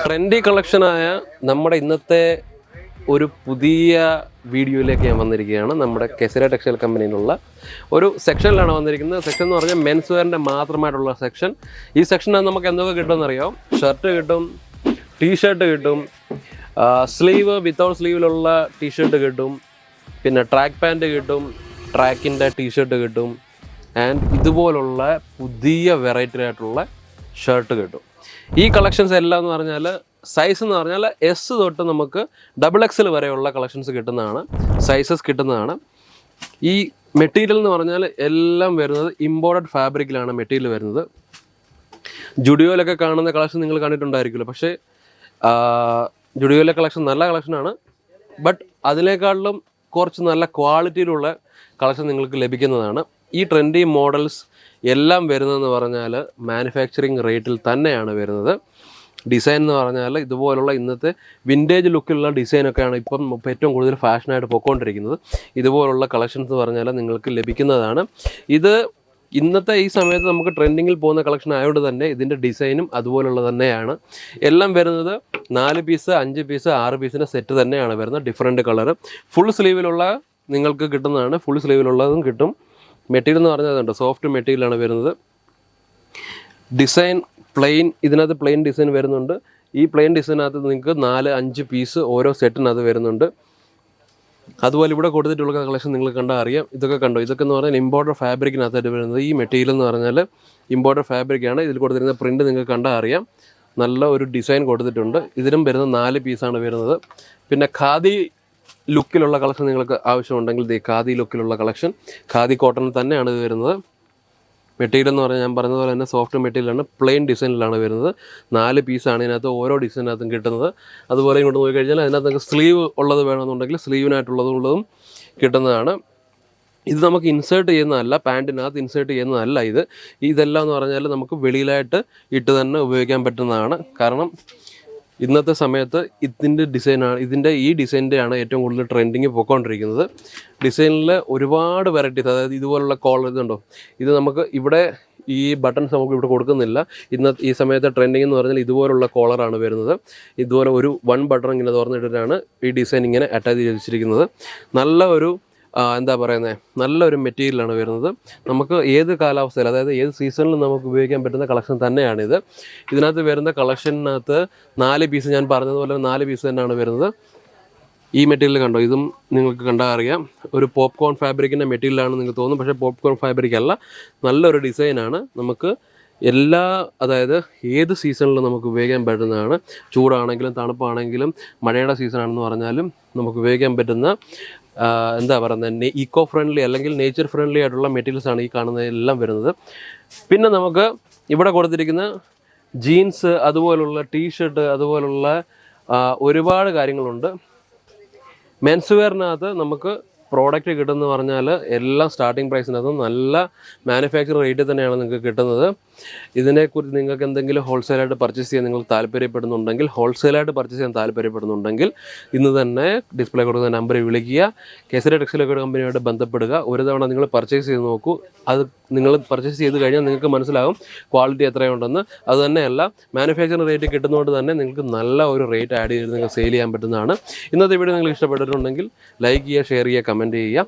Trendy കളക്ഷനായ നമ്മുടെ ഇന്നത്തെ ഒരു പുതിയ വീഡിയോയിലേക്ക് ഞാൻ വന്നിരിക്കുകയാണ്. നമ്മുടെ കെസിര ടെക്സ്റ്റൈൽ കമ്പനിയിലുള്ള ഒരു സെക്ഷനിലാണ് വന്നിരിക്കുന്നത്. സെക്ഷൻ എന്ന് പറഞ്ഞാൽ മെൻസ് വെയറിൻ്റെ മാത്രമായിട്ടുള്ള സെക്ഷൻ. ഈ സെക്ഷനിൽ നമുക്ക് എന്തൊക്കെ കിട്ടുമെന്നറിയാം. ഷർട്ട് കിട്ടും, ടീഷർട്ട് കിട്ടും, സ്ലീവ് വിത്തൗട്ട് സ്ലീവിലുള്ള ടീഷർട്ട് കിട്ടും, പിന്നെ ട്രാക്ക് പാൻറ്റ് കിട്ടും, ട്രാക്കിൻ്റെ ടീഷർട്ട് കിട്ടും, ആൻഡ് ഇതുപോലുള്ള പുതിയ വെറൈറ്റി ആയിട്ടുള്ള ഷർട്ട് കിട്ടും. ഈ കളക്ഷൻസ് എല്ലാം എന്ന് പറഞ്ഞാൽ സൈസ് എന്ന് പറഞ്ഞാൽ എസ് തൊട്ട് നമുക്ക് XXL വരെയുള്ള കളക്ഷൻസ് കിട്ടുന്നതാണ്, സൈസസ് കിട്ടുന്നതാണ്. ഈ മെറ്റീരിയൽ എന്ന് പറഞ്ഞാൽ എല്ലാം വരുന്നത് ഇമ്പോർട്ടഡ് ഫാബ്രിക്കിലാണ് മെറ്റീരിയൽ വരുന്നത്. ജുഡിയോയിലൊക്കെ കാണുന്ന കളക്ഷൻ നിങ്ങൾ കണ്ടിട്ടുണ്ടായിരിക്കുമല്ലോ. പക്ഷേ ജുഡിയോയിലെ കളക്ഷൻ നല്ല കളക്ഷനാണ്, ബട്ട് അതിനേക്കാളിലും കുറച്ച് നല്ല ക്വാളിറ്റിയിലുള്ള കളക്ഷൻ നിങ്ങൾക്ക് ലഭിക്കുന്നതാണ്. ഈ ട്രെൻഡി മോഡൽസ് എല്ലാം വരുന്നതെന്ന് പറഞ്ഞാൽ മാനുഫാക്ചറിങ് റേറ്റിൽ തന്നെയാണ് വരുന്നത്. ഡിസൈൻ എന്ന് പറഞ്ഞാൽ ഇതുപോലുള്ള ഇന്നത്തെ വിൻറ്റേജ് ലുക്കിലുള്ള ഡിസൈനൊക്കെയാണ് ഇപ്പം ഏറ്റവും കൂടുതൽ ഫാഷനായിട്ട് പോയിക്കൊണ്ടിരിക്കുന്നത്. ഇതുപോലുള്ള കളക്ഷൻസ് എന്ന് പറഞ്ഞാൽ നിങ്ങൾക്ക് ലഭിക്കുന്നതാണ്. ഇത് ഇന്നത്തെ ഈ സമയത്ത് നമുക്ക് ട്രെൻഡിങ്ങിൽ പോകുന്ന കളക്ഷൻ ആയതുകൊണ്ട് തന്നെ ഇതിൻ്റെ ഡിസൈനും അതുപോലുള്ള തന്നെയാണ്. എല്ലാം വരുന്നത് 4 പീസ്, 5 പീസ്, 6 പീസിൻ്റെ സെറ്റ് തന്നെയാണ് വരുന്നത്. ഡിഫറെൻറ്റ് കളർ ഫുൾ സ്ലീവിലുള്ള നിങ്ങൾക്ക് കിട്ടുന്നതാണ്. ഫുൾ സ്ലീവിലുള്ളതും കിട്ടും. മെറ്റീരിയൽ എന്ന് പറഞ്ഞതുണ്ട് സോഫ്റ്റ് മെറ്റീരിയലാണ് വരുന്നത്. ഡിസൈൻ പ്ലെയിൻ, ഇതിനകത്ത് പ്ലെയിൻ ഡിസൈൻ വരുന്നുണ്ട്. ഈ പ്ലെയിൻ ഡിസൈനകത്ത് നിങ്ങൾക്ക് 4-5 പീസ് ഓരോ സെറ്റിനകത്ത് വരുന്നുണ്ട്. അതുപോലെ ഇവിടെ കൊടുത്തിട്ടുള്ള കളക്ഷൻ നിങ്ങൾ കണ്ടാൽ അറിയാം. ഇതൊക്കെ കണ്ടോ, ഇതൊക്കെ എന്ന് പറഞ്ഞാൽ ഇമ്പോർട്ടഡ് ഫാബ്രിക്കിനകത്തായിട്ട് വരുന്നത്. ഈ മെറ്റീരിയൽ എന്ന് പറഞ്ഞാൽ ഇമ്പോർട്ടഡ് ഫാബ്രിക്കാണ്. ഇതിൽ കൊടുത്തിരുന്ന പ്രിൻറ്റ് നിങ്ങൾക്ക് കണ്ടാൽ അറിയാം. നല്ല ഒരു ഡിസൈൻ കൊടുത്തിട്ടുണ്ട്. ഇതിനും വരുന്നത് 4 പീസാണ് വരുന്നത്. പിന്നെ ഖാദി ലുക്കിലുള്ള കളക്ഷൻ നിങ്ങൾക്ക് ആവശ്യമുണ്ടെങ്കിൽ ഖാദി ലുക്കിലുള്ള കളക്ഷൻ, ഖാദി കോട്ടൺ തന്നെയാണ് ഇത് വരുന്നത്. മെറ്റീരിയൽ എന്ന് പറഞ്ഞാൽ ഞാൻ പറഞ്ഞതുപോലെ തന്നെ സോഫ്റ്റ് മെറ്റീരിയലാണ്, പ്ലെയിൻ ഡിസൈനിലാണ് വരുന്നത്. 4 പീസാണ് ഇതിനകത്ത് ഓരോ ഡിസൈനകത്തും കിട്ടുന്നത്. അതുപോലെ ഇങ്ങോട്ട് നോക്കി കഴിഞ്ഞാൽ അതിനകത്ത് നിങ്ങൾക്ക് സ്ലീവ് ഉള്ളത് വേണമെന്നുണ്ടെങ്കിൽ സ്ലീവിനായിട്ടുള്ളതും കിട്ടുന്നതാണ്. ഇത് നമുക്ക് ഇൻസേർട്ട് ചെയ്യുന്നതല്ല, പാൻറ്റിനകത്ത് ഇൻസേർട്ട് ചെയ്യുന്നതല്ല. ഇതെല്ലാം എന്ന് പറഞ്ഞാൽ നമുക്ക് വെളിയിലായിട്ട് ഇട്ട് തന്നെ ഉപയോഗിക്കാൻ പറ്റുന്നതാണ്. കാരണം ഇന്നത്തെ സമയത്ത് ഇതിൻ്റെ ഈ ഡിസൈൻ്റെയാണ് ഏറ്റവും കൂടുതൽ ട്രെൻഡിങ് പോയിക്കൊണ്ടിരിക്കുന്നത്. ഡിസൈനിൽ ഒരുപാട് വെറൈറ്റീസ്, അതായത് ഇതുപോലുള്ള കോളർ ഇതുണ്ടോ, ഇത് നമുക്ക് ഇവിടെ ഈ ബട്ടൺസ് നമുക്ക് ഇവിടെ കൊടുക്കുന്നില്ല. ഈ സമയത്തെ ട്രെൻഡിങ് എന്ന് പറഞ്ഞാൽ ഇതുപോലുള്ള കോളറാണ് വരുന്നത്. ഇതുപോലെ ഒരു 1 ബട്ടൺ ഇങ്ങനെ തുറന്നിട്ടിട്ടാണ് ഈ ഡിസൈൻ ഇങ്ങനെ അറ്റാച്ച് ചെയ്ത് വെച്ചിരിക്കുന്നത്. നല്ല ഒരു നല്ലൊരു മെറ്റീരിയലാണ് വരുന്നത്. നമുക്ക് ഏത് കാലാവസ്ഥയിൽ, അതായത് ഏത് സീസണിലും നമുക്ക് ഉപയോഗിക്കാൻ പറ്റുന്ന കളക്ഷൻ തന്നെയാണിത്. ഇതിനകത്ത് വരുന്ന കളക്ഷനകത്ത് 4 പീസ്, ഞാൻ പറഞ്ഞതുപോലെ 4 പീസ് തന്നെയാണ് വരുന്നത്. ഈ മെറ്റീരിയൽ കണ്ടോ, ഇതും നിങ്ങൾക്ക് കണ്ടാൽ അറിയാം. ഒരു പോപ്കോൺ ഫാബ്രിക്കിൻ്റെ മെറ്റീരിയലാണെന്ന് നിങ്ങൾക്ക് തോന്നും, പക്ഷേ പോപ്കോൺ ഫാബ്രിക് അല്ല. നല്ലൊരു ഡിസൈനാണ്. നമുക്ക് അതായത് ഏത് സീസണിലും നമുക്ക് ഉപയോഗിക്കാൻ പറ്റുന്നതാണ്. ചൂടാണെങ്കിലും തണുപ്പാണെങ്കിലും മഴയുടെ സീസണാണെന്ന് പറഞ്ഞാലും നമുക്ക് ഉപയോഗിക്കാൻ പറ്റുന്ന ഈക്കോ ഫ്രണ്ട്ലി അല്ലെങ്കിൽ നേച്ചർ ഫ്രണ്ട്ലി ആയിട്ടുള്ള മെറ്റീരിയൽസാണ് ഈ കാണുന്നതെല്ലാം വരുന്നത്. പിന്നെ നമുക്ക് ഇവിടെ കൊടുത്തിരിക്കുന്ന ജീൻസ്, അതുപോലുള്ള ടീഷർട്ട്, അതുപോലുള്ള ഒരുപാട് കാര്യങ്ങളുണ്ട്. മെൻസ് വെയറിനകത്ത് നമുക്ക് പ്രോഡക്റ്റ് കിട്ടുമെന്ന് പറഞ്ഞാൽ എല്ലാം സ്റ്റാർട്ടിങ് പ്രൈസിനകത്ത് നല്ല മാനുഫാക്ചർ റേറ്റ് തന്നെയാണ് നിങ്ങൾക്ക് കിട്ടുന്നത്. ഇതിനെക്കുറിച്ച് നിങ്ങൾക്ക് എന്തെങ്കിലും ഹോൾസെയിലായിട്ട് പർച്ചേസ് ചെയ്യാൻ നിങ്ങൾ താല്പര്യപ്പെടുന്നുണ്ടെങ്കിൽ, ഇന്ന് തന്നെ ഡിസ്പ്ലേ കൊടുക്കുന്ന നമ്പറിൽ വിളിക്കുക. കെസിര ടെക്സ്റ്റൈൽ കമ്പനിയായിട്ട് ബന്ധപ്പെടുക. ഒരു തവണ നിങ്ങൾ പർച്ചേസ് ചെയ്ത് നോക്കൂ. അത് നിങ്ങൾ പർച്ചേസ് ചെയ്ത് കഴിഞ്ഞാൽ നിങ്ങൾക്ക് മനസ്സിലാകും ക്വാളിറ്റി എത്രയുണ്ടെന്ന്. അതുതന്നെയല്ല, മാനുഫാക്ചറിങ് റേറ്റ് കിട്ടുന്നതുകൊണ്ട് തന്നെ നിങ്ങൾക്ക് നല്ല ഒരു റേറ്റ് ആഡ് ചെയ്ത് നിങ്ങൾക്ക് സെയിൽ ചെയ്യാൻ പറ്റുന്നതാണ്. ഇന്നത്തെ വീഡിയോ നിങ്ങൾക്ക് ഇഷ്ടപ്പെട്ടിട്ടുണ്ടെങ്കിൽ ലൈക്ക് ചെയ്യുക, ഷെയർ ചെയ്യുക, കമൻറ്റ് ചെയ്യുക.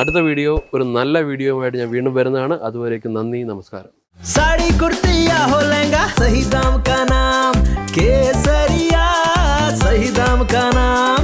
അടുത്ത വീഡിയോ ഒരു നല്ല വീഡിയോയുമായിട്ട് ഞാൻ വീണ്ടും വരുന്നതാണ്. അതുവരേക്കും നന്ദി, നമസ്കാരം. साड़ी कुर्ती या हो लहंगा, सही दाम का नाम केसरिया, सही दाम का नाम